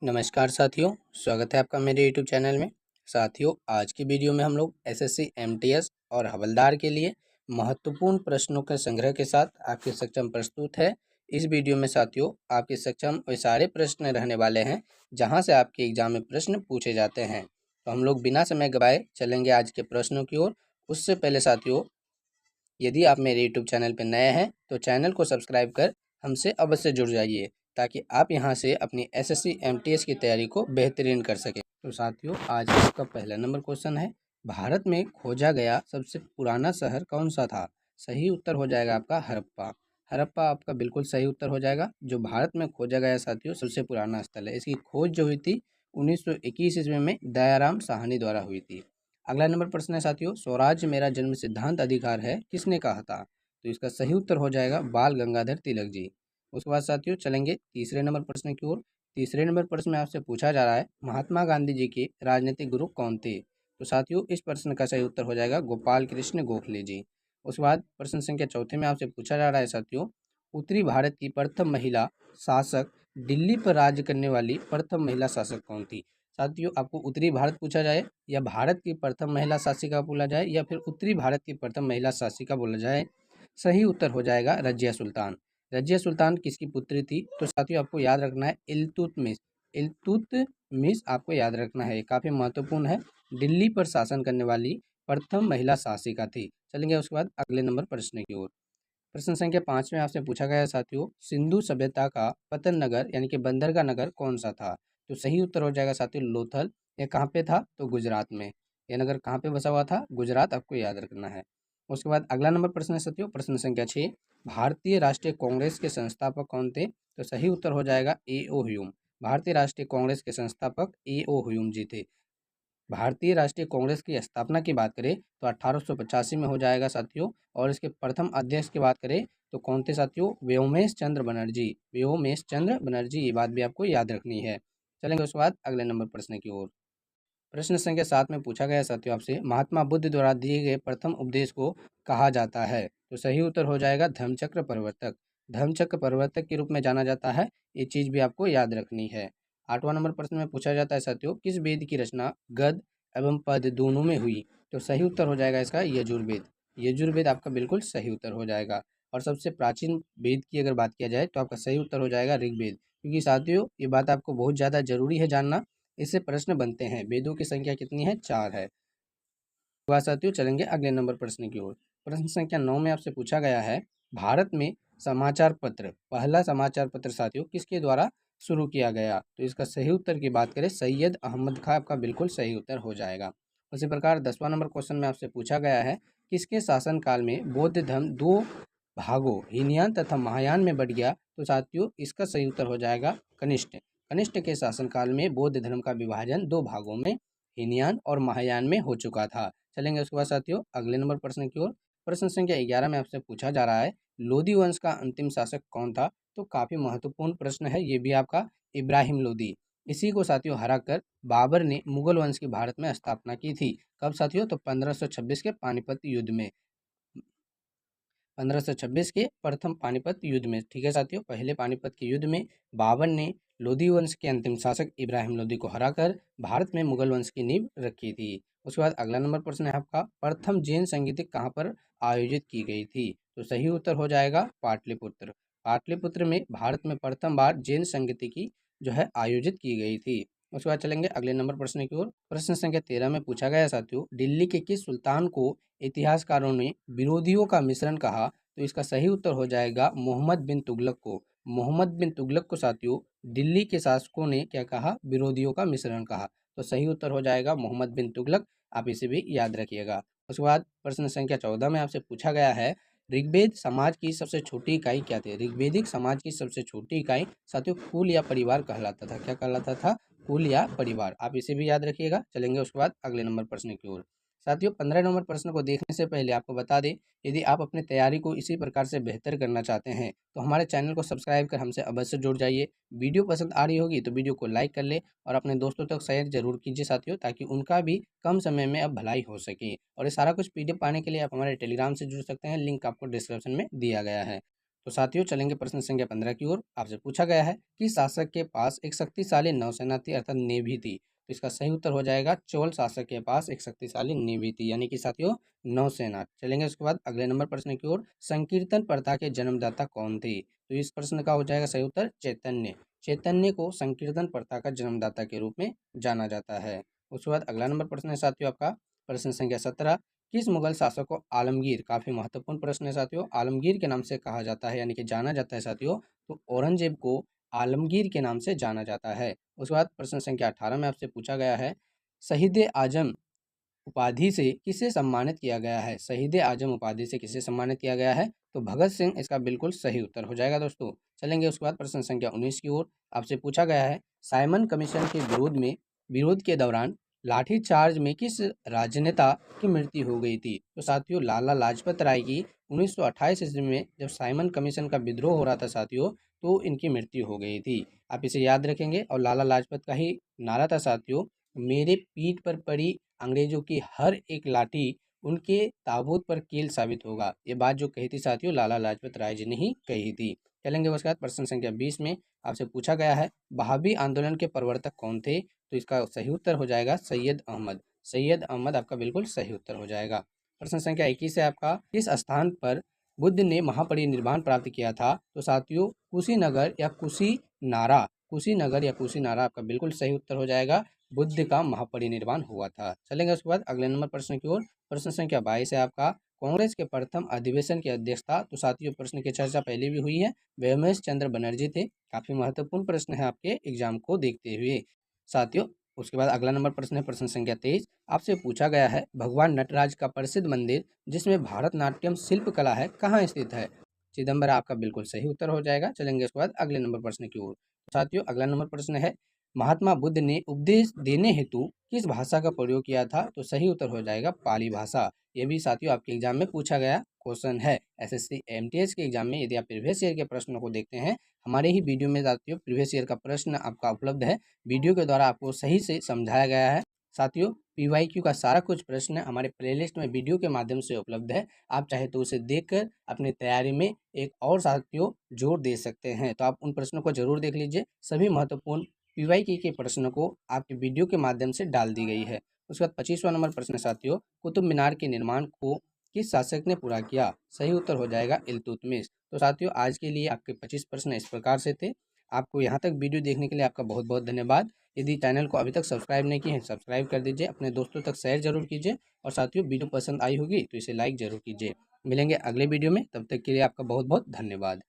नमस्कार साथियों, स्वागत है आपका मेरे यूट्यूब चैनल में। साथियों, आज की वीडियो में हम लोग एसएससी एमटीएस और हवलदार के लिए महत्वपूर्ण प्रश्नों के संग्रह के साथ आपके सक्षम प्रस्तुत है। इस वीडियो में साथियों आपके सक्षम वे सारे प्रश्न रहने वाले हैं जहां से आपके एग्जाम में प्रश्न पूछे जाते हैं। तो हम लोग बिना समय गवाए चलेंगे आज के प्रश्नों की ओर। उससे पहले साथियों, यदि आप मेरे यूट्यूब चैनल पर नए हैं तो चैनल को सब्सक्राइब कर हमसे अवश्य जुड़ जाइए ताकि आप यहां से अपनी एसएससी एमटीएस की तैयारी को बेहतरीन कर सकें। तो साथियों, आज इसका पहला नंबर क्वेश्चन है, भारत में खोजा गया सबसे पुराना शहर कौन सा था? सही उत्तर हो जाएगा आपका हड़प्पा। हड़प्पा आपका बिल्कुल सही उत्तर हो जाएगा। जो भारत में खोजा गया साथियों सबसे पुराना स्थल है। इसकी खोज जो हुई थी 1921 ईस्वी में दयाराम साहनी द्वारा हुई थी। अगला नंबर प्रश्न है साथियों, स्वराज्य मेरा जन्म सिद्धांत अधिकार है किसने कहा था? तो इसका सही उत्तर हो जाएगा बाल गंगाधर तिलक जी। उसके बाद साथियों चलेंगे तीसरे नंबर प्रश्न की ओर। तीसरे नंबर प्रश्न में आपसे पूछा जा रहा है, महात्मा गांधी जी के राजनीतिक गुरु कौन थे? तो साथियों इस प्रश्न का सही उत्तर हो जाएगा गोपाल कृष्ण गोखले जी। उसके बाद प्रश्न संख्या चौथे में आपसे पूछा जा रहा है साथियों, उत्तरी भारत की प्रथम महिला शासक, दिल्ली पर राज्य करने वाली प्रथम महिला शासक कौन थी? साथियों, आपको उत्तरी भारत पूछा जाए या भारत की प्रथम महिला शासिका बोला जाए या फिर उत्तरी भारत की प्रथम महिला शासिका बोला जाए, सही उत्तर हो जाएगा रजिया सुल्तान। रजिया सुल्तान किसकी पुत्री थी? तो साथियों आपको याद रखना है इल्तुतमिश। इल्तुतमिश आपको याद रखना है, काफ़ी महत्वपूर्ण है। दिल्ली पर शासन करने वाली प्रथम महिला शासिका थी। चलेंगे उसके बाद अगले नंबर प्रश्न की ओर। प्रश्न संख्या 5 में आपसे पूछा गया है साथियों, सिंधु सभ्यता का पतन नगर यानी कि बंदरगाह नगर कौन सा था? तो सही उत्तर हो जाएगा साथियों लोथल। यह कहाँ पे था? तो गुजरात में। यह नगर कहाँ पे बसा हुआ था? गुजरात, आपको याद रखना है। उसके बाद अगला नंबर प्रश्न है साथियों, प्रश्न संख्या 6, भारतीय राष्ट्रीय कांग्रेस के संस्थापक कौन थे? तो सही उत्तर हो जाएगा ए ओ ह्यूम। भारतीय राष्ट्रीय कांग्रेस के संस्थापक ए ओ ह्यूम जी थे। भारतीय राष्ट्रीय कांग्रेस की स्थापना की बात करें तो 1885 में हो जाएगा साथियों। और इसके प्रथम अध्यक्ष की बात करें तो कौन थे साथियों? व्योमेश चंद्र बनर्जी। व्योमेश चंद्र बनर्जी, ये बात भी आपको याद रखनी है। चलेंगे उसके बाद अगले नंबर प्रश्न की ओर। प्रश्न संख्या 7 में पूछा गया साथियों आपसे, महात्मा बुद्ध द्वारा दिए गए प्रथम उपदेश को कहा जाता है? तो सही उत्तर हो जाएगा धम्मचक्र प्रवर्तक। धम्मचक्र प्रवर्तक के रूप में जाना जाता है। ये चीज़ भी आपको याद रखनी है। 8वां नंबर प्रश्न में पूछा जाता है साथियों, किस वेद की रचना गद्य एवं पद दोनों में हुई? तो सही उत्तर हो जाएगा इसका यजुर्वेद। यजुर्वेद आपका बिल्कुल सही उत्तर हो जाएगा। और सबसे प्राचीन वेद की अगर बात किया जाए तो आपका सही उत्तर हो जाएगा ऋग्वेद। क्योंकि साथियों ये बात आपको बहुत ज़्यादा जरूरी है जानना, इससे प्रश्न बनते हैं। वेदों की संख्या कितनी है? 4 है। तो साथियों चलेंगे अगले नंबर प्रश्न की ओर। प्रश्न संख्या 9 में आपसे पूछा गया है, भारत में समाचार पत्र, पहला समाचार पत्र साथियों किसके द्वारा शुरू किया गया? तो इसका सही उत्तर की बात करें सैयद अहमद खां, आपका बिल्कुल सही उत्तर हो जाएगा। उसी प्रकार 10वां नंबर क्वेश्चन में आपसे पूछा गया है, किसके शासनकाल में बौद्ध धर्म दो भागों हीनयान तथा महायान में बढ़ गया? तो साथियों इसका सही उत्तर हो जाएगा कनिष्ठ। कनिष्ठ के शासनकाल में बौद्ध धर्म का विभाजन दो भागों में हीनयान और महायान में हो चुका था। चलेंगे उसके बाद साथियों अगले नंबर प्रश्न की ओर। प्रश्न संख्या 11 में आपसे पूछा जा रहा है, लोदी वंश का अंतिम शासक कौन था? तो काफी महत्वपूर्ण प्रश्न है ये भी आपका, इब्राहिम लोदी। इसी को साथियों हराकर बाबर ने मुगल वंश की भारत में स्थापना की थी। कब साथियों? तो 1526 के पानीपत युद्ध में। 1526 के प्रथम पानीपत युद्ध में। ठीक है साथियों, पहले पानीपत के युद्ध में बाबर ने लोदी वंश के अंतिम शासक इब्राहिम लोदी को हराकर भारत में मुगल वंश की नींव रखी थी। उसके बाद अगला नंबर प्रश्न है आपका, प्रथम जैन संगीत कहाँ पर आयोजित की गई थी? तो सही उत्तर हो जाएगा पाटलिपुत्र। पाटलिपुत्र में भारत में प्रथम बार जैन संगीत की जो है आयोजित की गई थी। उसके बाद चलेंगे अगले नंबर प्रश्न की ओर। प्रश्न संख्या 13 में पूछा गया साथियों, दिल्ली के किस सुल्तान को इतिहासकारों ने विरोधियों का मिश्रण कहा? तो इसका सही उत्तर हो जाएगा मोहम्मद बिन तुगलक को। मोहम्मद बिन तुगलक को साथियों दिल्ली के शासकों ने क्या कहा? विरोधियों का मिश्रण कहा। तो सही उत्तर हो जाएगा मोहम्मद बिन तुगलक। आप इसे भी याद रखिएगा। उसके बाद प्रश्न संख्या 14 में आपसे पूछा गया है, ऋग्वेद समाज की सबसे छोटी इकाई क्या थी? ऋग्वेदिक समाज की सबसे छोटी इकाई साथियों कुल या परिवार कहलाता था। क्या कहलाता था? कुल या परिवार। आप इसे भी याद रखिएगा। चलेंगे उसके बाद अगले नंबर प्रश्न की ओर। साथियों 15 नंबर प्रश्न को देखने से पहले आपको बता दें, यदि आप अपनी तैयारी को इसी प्रकार से बेहतर करना चाहते हैं तो हमारे चैनल को सब्सक्राइब कर हमसे अवश्य जुड़ जाइए। वीडियो पसंद आ रही होगी तो वीडियो को लाइक कर ले और अपने दोस्तों तक शेयर जरूर कीजिए साथियों, ताकि उनका भी कम समय में अब भलाई हो सके। और ये सारा कुछ पीडीएफ पाने के लिए आप हमारे टेलीग्राम से जुड़ सकते हैं, लिंक आपको डिस्क्रिप्शन में दिया गया है। तो साथियों चलेंगे प्रश्न संख्या 15 की ओर। आपसे पूछा गया है कि शासक के पास एक शक्तिशाली नौसेना थी अर्थात नेवी थी। तो इसका सही उत्तर हो जाएगा चोल शासक के पास एक शक्तिशाली नेवी थी, यानी कि साथियों नौसेना। चलेंगे उसके बाद अगले नंबर प्रश्न की ओर। संकीर्तन प्रथा के जन्मदाता कौन थे? तो इस प्रश्न का हो जाएगा सही उत्तर चैतन्य। चैतन्य को संकीर्तन प्रथा का जन्मदाता के रूप में जाना जाता है। उसके बाद अगला नंबर प्रश्न है साथियों आपका प्रश्न संख्या 17। किस मुगल शासक को आलमगीर, काफी महत्वपूर्ण प्रश्न है साथियों, आलमगीर के नाम से कहा जाता है यानी कि जाना जाता है साथियों? तो औरंगजेब को आलमगीर के नाम से जाना जाता है। उसके बाद प्रश्न संख्या 18 में आपसे पूछा गया है शहीद आजम उपाधि से किसे सम्मानित किया गया है? शहीद आजम उपाधि से किसे सम्मानित किया गया है? तो भगत सिंह इसका बिल्कुल सही उत्तर हो जाएगा दोस्तों। चलेंगे उसके बाद प्रश्न संख्या 19 की ओर। आपसे पूछा गया है साइमन कमीशन के विरोध के दौरान लाठीचार्ज में किस राजनेता की मृत्यु हो गई थी? तो साथियों लाला लाजपत राय की 1928 ईस्वी में जब साइमन कमीशन का विद्रोह हो रहा था साथियों, तो इनकी मृत्यु हो गई थी। आप इसे याद रखेंगे। और लाला लाजपत का ही नारा था साथियों, मेरे पीठ पर पड़ी अंग्रेजों की हर एक लाठी उनके ताबूत पर कील साबित होगा। ये बात जो कही थी साथियों लाला लाजपत राय जी ने ही कही थी। चलेंगे उसके बाद प्रश्न संख्या 20 में आपसे पूछा गया है वहाबी आंदोलन के प्रवर्तक कौन थे? तो इसका सही उत्तर हो जाएगा सैयद अहमद। सैयद अहमद आपका बिल्कुल सही उत्तर हो जाएगा। प्रश्न संख्या 21 है आपका किस स्थान पर बुद्ध ने महापरिनिर्वाण प्राप्त किया था? तो साथियों कुशीनगर या कुशीनारा, कुशीनगर या कुशीनारा आपका बिल्कुल सही उत्तर हो जाएगा। बुद्ध का महापरिनिर्वाण हुआ था। चलेंगे उसके बाद अगले नंबर प्रश्न की ओर। प्रश्न संख्या 22 है आपका कांग्रेस के प्रथम अधिवेशन की अध्यक्षता, तो साथियों प्रश्न की चर्चा पहले भी हुई है, व्योमेश चंद्र बनर्जी थे। काफी महत्वपूर्ण प्रश्न है आपके एग्जाम को देखते हुए साथियों। उसके बाद अगला नंबर प्रश्न है प्रश्न संख्या 23। आपसे पूछा गया है भगवान नटराज का प्रसिद्ध मंदिर जिसमें भारतनाट्यम शिल्प कला है कहाँ स्थित है? चिदम्बरा आपका बिल्कुल सही उत्तर हो जाएगा। चलेंगे उसके बाद अगले नंबर प्रश्न की ओर। साथियों अगला नंबर प्रश्न है महात्मा बुद्ध ने उपदेश देने हेतु किस भाषा का प्रयोग किया था? तो सही उत्तर हो जाएगा पाली भाषा। ये भी साथियों आपके एग्जाम में पूछा गया क्वेश्चन है। एसएससी एमटीएस के एग्जाम में यदि आप प्रीवियस ईयर के प्रश्नों को देखते हैं, हमारे ही वीडियो में साथियों प्रीवियस ईयर का प्रश्न आपका उपलब्ध है। वीडियो के द्वारा आपको सही से समझाया गया है। साथियों पीवाईक्यू का सारा कुछ प्रश्न हमारे प्लेलिस्ट में वीडियो के माध्यम से उपलब्ध है। आप चाहे तो उसे देखकर अपनी तैयारी में एक और साथियों जोर दे सकते हैं। तो आप उन प्रश्नों को जरूर देख लीजिए। सभी महत्वपूर्ण पीवाईक्यू के प्रश्नों को आपके वीडियो के माध्यम से डाल दी गई है। उसके बाद 25वां नंबर प्रश्न साथियों कुतुब मीनार के निर्माण को किस शासक ने पूरा किया? सही उत्तर हो जाएगा इल्तुतमिश। तो साथियों आज के लिए आपके 25 प्रश्न इस प्रकार से थे। आपको यहाँ तक वीडियो देखने के लिए आपका बहुत बहुत धन्यवाद। यदि चैनल को अभी तक सब्सक्राइब नहीं किए हैं सब्सक्राइब कर दीजिए, अपने दोस्तों तक शेयर जरूर कीजिए और साथियों वीडियो पसंद आई होगी तो इसे लाइक जरूर कीजिए। मिलेंगे अगले वीडियो में, तब तक के लिए आपका बहुत बहुत धन्यवाद।